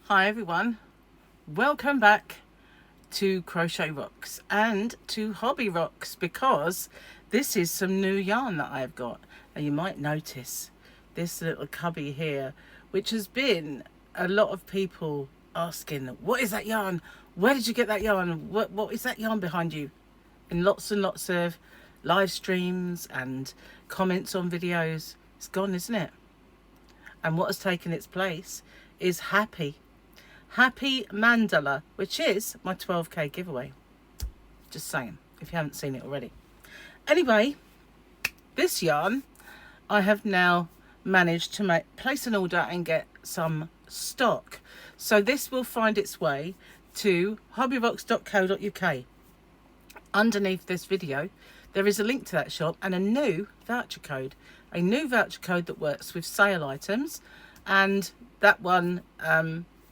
Hi everyone, welcome back to Crochet Rocks and to Hobby Rocks, because this is some new yarn that I've got. And you might notice this little cubby here, which has been a lot of people asking, what is that yarn? Where did you get that yarn? What is that yarn behind you? And lots of live streams and comments on videos. It's gone, isn't it? And what has taken its place is Happy Mandala, which is my 12k giveaway. Just saying, if you haven't seen it already. Anyway, this yarn I have now managed to place an order and get some stock. So this will find its way to hobbyrocks.co.uk. Underneath this video there is a link to that shop and a new voucher code. A new voucher code that works with sale items, and that one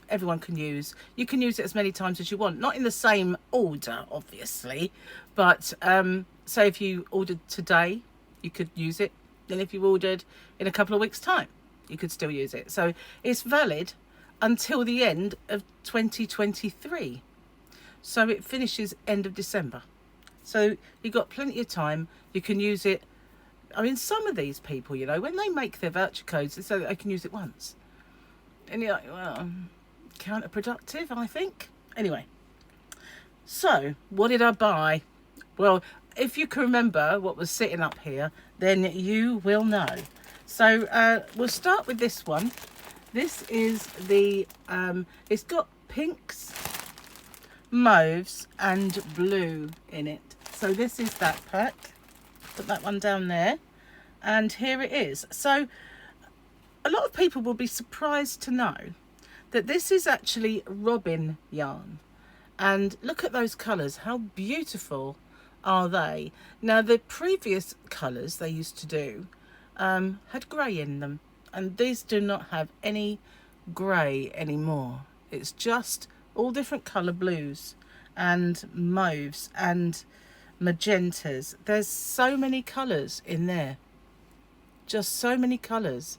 everyone can use. You can use it as many times as you want, not in the same order obviously, but say if you ordered today you could use it, then if you ordered in a couple of weeks time you could still use it. So it's valid until the end of 2023, so it finishes end of December. So you've got plenty of time. You can use it. I mean, some of these people, you know, when they make their voucher codes, they say that they can use it once. And you're like, well, counterproductive, I think. Anyway, so what did I buy? Well, if you can remember what was sitting up here, then you will know. So we'll start with this one. This is the, it's got pinks, mauves and blue in it. So this is that pack. Put that one down there, and here it is. So a lot of people will be surprised to know that this is actually robin yarn, and look at those colours. How beautiful are they? Now the previous colours they used to do had grey in them, and these do not have any grey anymore. It's just all different colour blues and mauves and magentas. There's so many colours in there, just so many colours.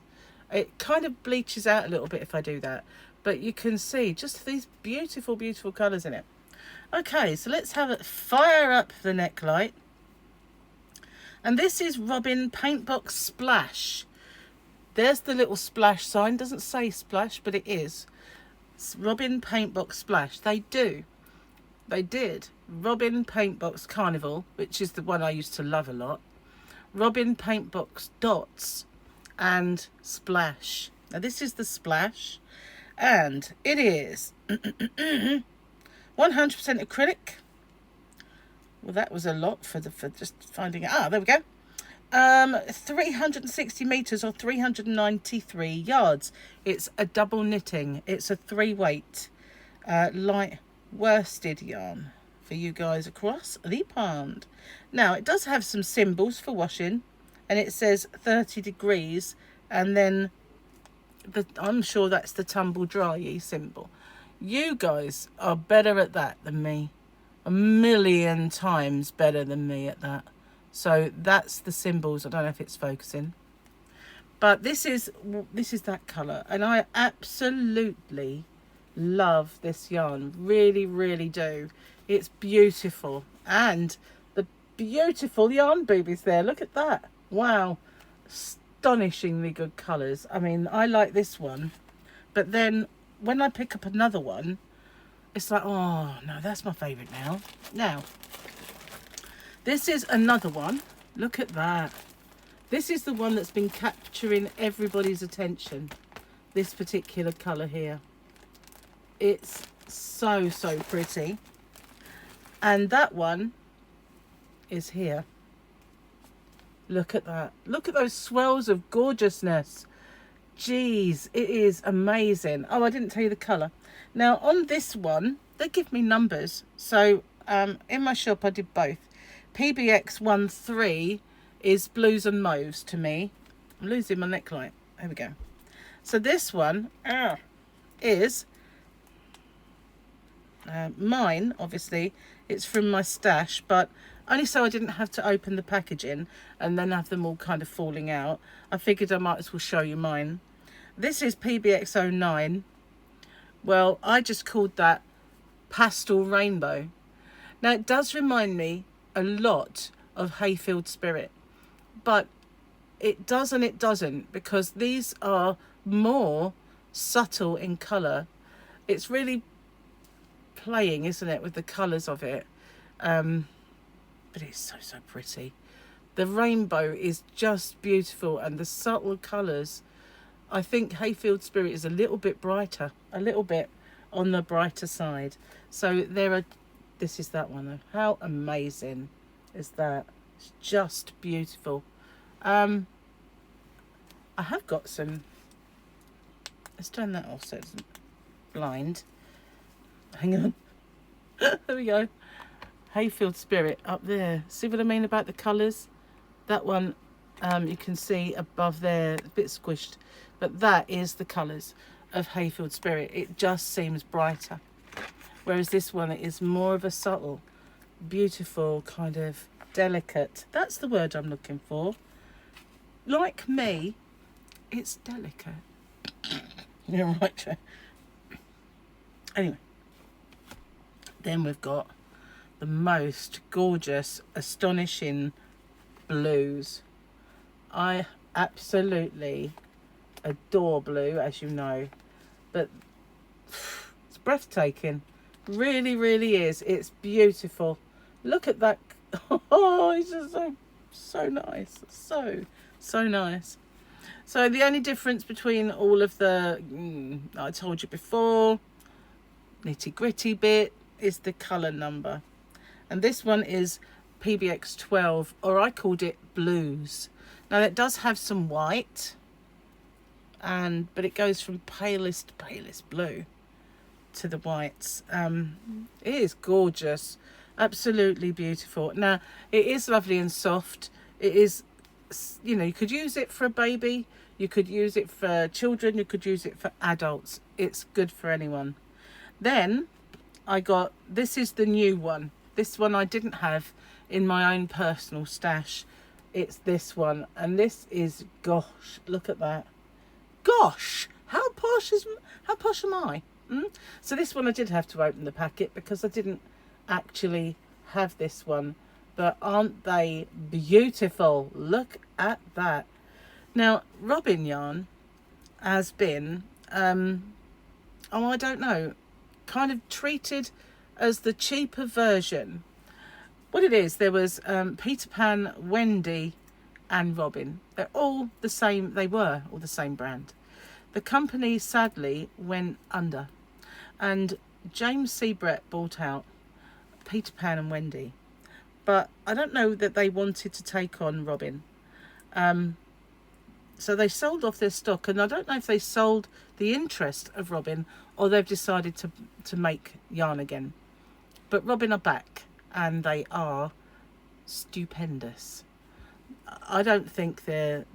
It kind of bleaches out a little bit if I do that, but you can see just these beautiful colours in it. Okay, so let's have it fire up the neck light. And this is Robin Paintbox Splash. There's the little splash sign. Doesn't say splash, but it is Robin Paintbox Splash. They did Robin Paintbox Carnival, which is the one I used to love a lot, Robin Paintbox Dots, and Splash. Now this is the Splash, and it is 100% acrylic. Well, that was a lot for just finding it. Ah, there we go. 360 meters or 393 yards. It's a double knitting. It's a 3-weight light worsted yarn for you guys across the pond. Now it does have some symbols for washing, and it says 30 degrees, and then I'm sure that's the tumble dry symbol. You guys are better at that than me, a million times better than me at that. So that's the symbols. I don't know if it's focusing, but this is that colour, and I absolutely love this yarn, really do. It's beautiful, and the beautiful yarn boobies there, look at that. Wow, astonishingly good colours. I mean, I like this one, but then when I pick up another one, it's like, oh no, that's my favourite now. This is another one. Look at that. This is the one that's been capturing everybody's attention, this particular colour here. It's so pretty. And that one is here. Look at that. Look at those swells of gorgeousness. Jeez, it is amazing. Oh, I didn't tell you the colour. Now on this one, they give me numbers. So in my shop I did both. PBX13 is blues and mauves to me. I'm losing my neckline. There we go. So this one is mine, obviously. It's from my stash, but only so I didn't have to open the packaging and then have them all kind of falling out. I figured I might as well show you mine. This is PBX09, Well, I just called that Pastel Rainbow. Now, it does remind me a lot of Hayfield Spirit, but it does and it doesn't, because these are more subtle in colour. It's really playing, isn't it, with the colours of it? But it's so pretty. The rainbow is just beautiful, and the subtle colours. I think Hayfield Spirit is a little bit brighter, a little bit on the brighter side. So this is that one though. How amazing is that? It's just beautiful. I have got some, let's turn that off so it isn't blind. Hang on. There we go. Hayfield Spirit up there. See what I mean about the colours? That one, you can see above there, a bit squished, but that is the colours of Hayfield Spirit. It just seems brighter, whereas this one is more of a subtle, beautiful, kind of delicate. That's the word I'm looking for. Like me, it's delicate. You're right, Joe. Anyway, then we've got the most gorgeous, astonishing blues. I absolutely adore blue, as you know, but it's breathtaking. Really, really is. It's beautiful. Look at that. Oh, it's just so nice. So nice. So the only difference between all of the, I told you before, nitty gritty bit is the colour number. And this one is PBX12, or I called it Blues. Now it does have some white, but it goes from palest blue to the whites. It is gorgeous, absolutely beautiful. Now it is lovely and soft. It is, you know, you could use it for a baby, you could use it for children, you could use it for adults. It's good for anyone. Then I got, this is the new one. This one I didn't have in my own personal stash. It's this one, and this is, gosh, look at that. Gosh, how posh am I? So this one I did have to open the packet because I didn't actually have this one. But aren't they beautiful? Look at that. Now, Robin yarn has been, I don't know, kind of treated as the cheaper version. What it is, there was Peter Pan, Wendy and Robin. They're all the same. They were all the same brand. The company sadly went under, and James C. Brett bought out Peter Pan and Wendy, but I don't know that they wanted to take on Robin. So they sold off their stock, and I don't know if they sold the interest of Robin or they've decided to make yarn again. But Robin are back, and they are stupendous. I don't think they're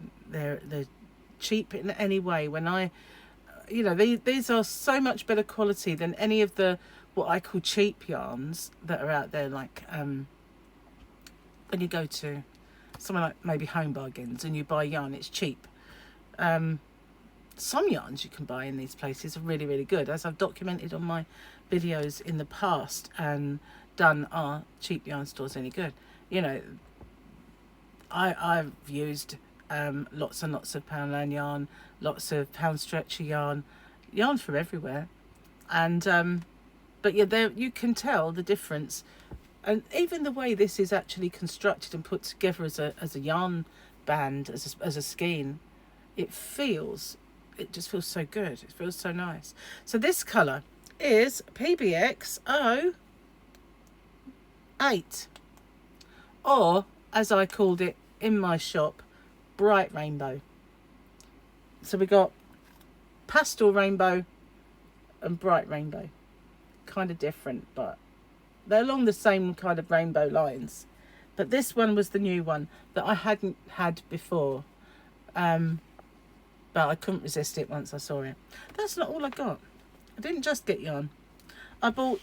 cheap in any way. When these are so much better quality than any of the what I call cheap yarns that are out there. Like when you go to somewhere like maybe Home Bargains and you buy yarn, it's cheap. Some yarns you can buy in these places are really, really good, as I've documented on my videos in the past and done Are Cheap Yarn Stores Any Good? You know, I've used lots and lots of Poundland yarn, lots of Pound Stretcher yarn from everywhere, and but yeah, there you can tell the difference, and even the way this is actually constructed and put together as a yarn band, as a skein, it just feels so good. It feels so nice. So this colour is PBX08, or as I called it in my shop, Bright Rainbow. So we got Pastel Rainbow and Bright Rainbow. Kind of different, but they're along the same kind of rainbow lines. But this one was the new one that I hadn't had before. But I couldn't resist it once I saw it. That's not all I got. I didn't just get yarn. I bought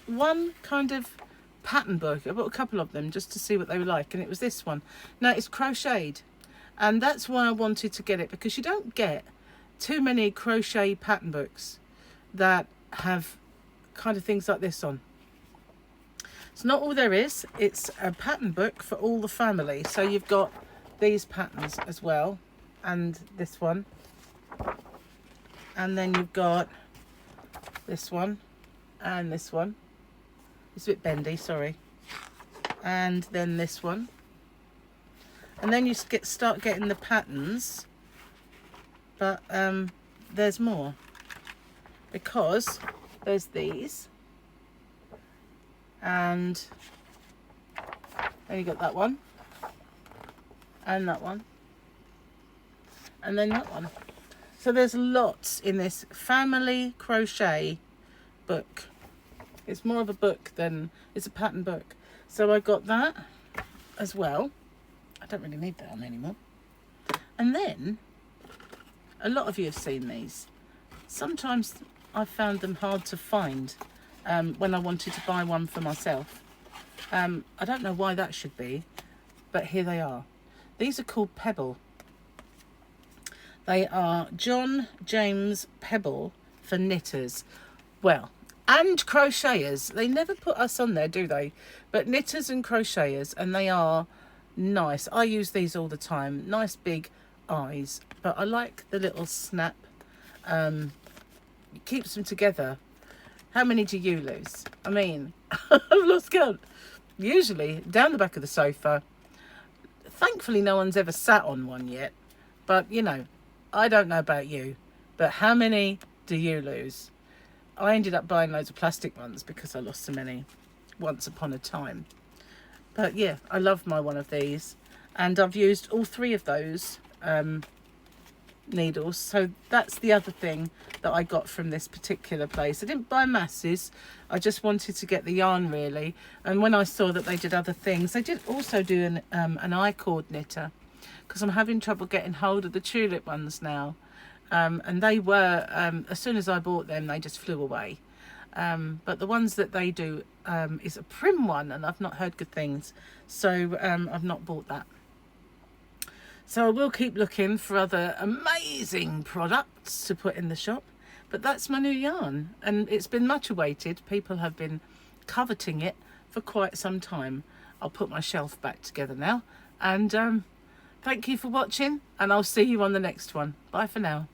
one kind of pattern book. I bought a couple of them just to see what they were like, and it was this one. Now it's crocheted, and that's why I wanted to get it, because you don't get too many crochet pattern books that have kind of things like this on. It's not all there is. It's a pattern book for all the family. So you've got these patterns as well, and this one, and then you've got this one and this one. It's a bit bendy, sorry. And then this one, and then you start getting the patterns, but there's more, because there's these, and then you got that one, and that one, and then that one. So there's lots in this family crochet book. It's more of a book than it's a pattern book. So I got that as well. I don't really need that on anymore. And then a lot of you have seen these. Sometimes I've found them hard to find when I wanted to buy one for myself. I don't know why that should be, but here they are. These are called Pebble. They are John James Pebble for knitters. Well, and crocheters. They never put us on there, do they? But knitters and crocheters, and they are nice. I use these all the time. Nice big eyes, but I like the little snap. It keeps them together. How many do you lose? I mean, I've lost count. Usually down the back of the sofa. Thankfully no one's ever sat on one yet, but you know, I don't know about you, but how many do you lose? I ended up buying loads of plastic ones because I lost so many once upon a time. But yeah, I love my one of these, and I've used all three of those needles. So that's the other thing that I got from this particular place. I didn't buy masses, I just wanted to get the yarn really. And when I saw that they did other things, they did also do an I-cord knitter, because I'm having trouble getting hold of the tulip ones now. And they were, as soon as I bought them, they just flew away. But the ones that they do is a prim one, and I've not heard good things, so I've not bought that. So I will keep looking for other amazing products to put in the shop. But that's my new yarn, and it's been much awaited. People have been coveting it for quite some time. I'll put my shelf back together now, and thank you for watching, and I'll see you on the next one. Bye for now.